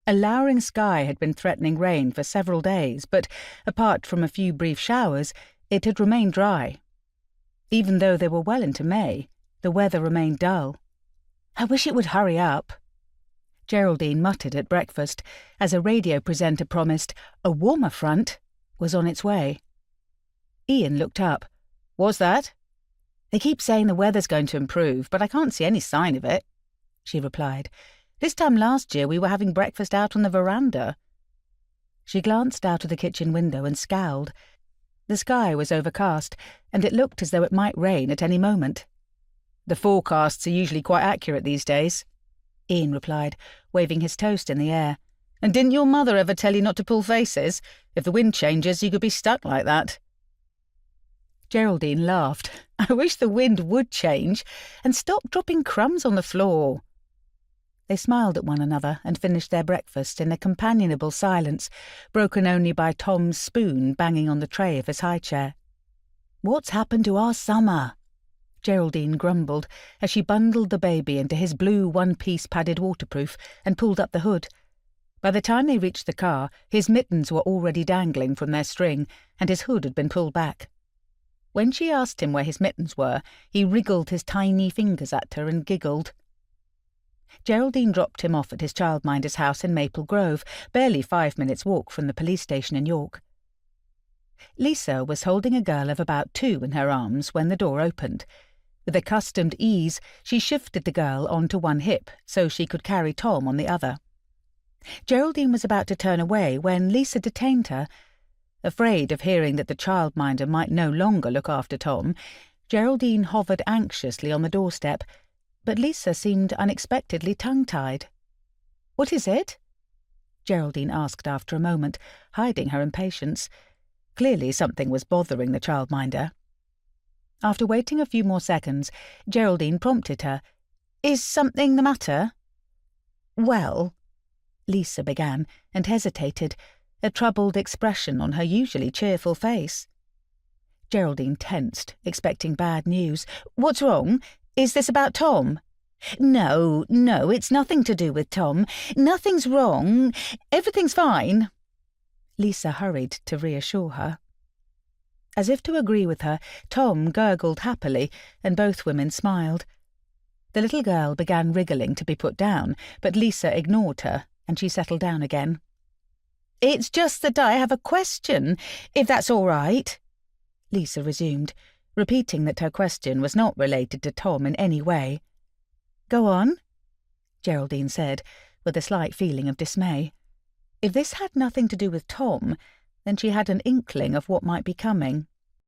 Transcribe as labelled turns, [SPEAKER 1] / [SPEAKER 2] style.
[SPEAKER 1] A lowering sky had been threatening rain for several days, but apart from a few brief showers, it had remained dry. Even though they were well into May, the weather remained dull. "I wish it would hurry up," Geraldine muttered at breakfast, as a radio presenter promised a warmer front was on its way. Ian looked up. "What's that?" "They keep saying the weather's going to improve, but I can't see any sign of it," she replied. "This time last year we were having breakfast out on the veranda." She glanced out of the kitchen window and scowled. The sky was overcast, and it looked as though it might rain at any moment. "The forecasts are usually quite accurate these days," Ian replied, waving his toast in the air. "And didn't your mother ever tell you not to pull faces? If the wind changes, you could be stuck like that." Geraldine laughed. "I wish the wind would change and stop dropping crumbs on the floor." They smiled at one another and finished their breakfast in a companionable silence, broken only by Tom's spoon banging on the tray of his high chair. "What's happened to our summer?" Geraldine grumbled as she bundled the baby into his blue one-piece padded waterproof and pulled up the hood. By the time they reached the car, his mittens were already dangling from their string, and his hood had been pulled back. When she asked him where his mittens were, he wriggled his tiny fingers at her and giggled. Geraldine dropped him off at his childminder's house in Maple Grove, barely 5 minutes' walk from the police station in York. Lisa was holding a girl of about 2 in her arms when the door opened. With accustomed ease, she shifted the girl onto one hip so she could carry Tom on the other. Geraldine was about to turn away when Lisa detained her. Afraid of hearing that the childminder might no longer look after Tom, Geraldine hovered anxiously on the doorstep, but Lisa seemed unexpectedly tongue-tied. "What is it?" Geraldine asked after a moment, hiding her impatience. Clearly something was bothering the childminder. After waiting a few more seconds, Geraldine prompted her. "Is something the matter?" "Well," Lisa began, and hesitated, a troubled expression on her usually cheerful face. Geraldine tensed, expecting bad news. "What's wrong? Is this about Tom?" No, it's nothing to do with Tom. Nothing's wrong. Everything's fine." Lisa hurried to reassure her. As if to agree with her, Tom gurgled happily, and both women smiled. The little girl began wriggling to be put down, but Lisa ignored her, and she settled down again. "It's just that I have a question, if that's all right," Lisa resumed, repeating that her question was not related to Tom in any way. "Go on," Geraldine said, with a slight feeling of dismay. If this had nothing to do with Tom, then she had an inkling of what might be coming.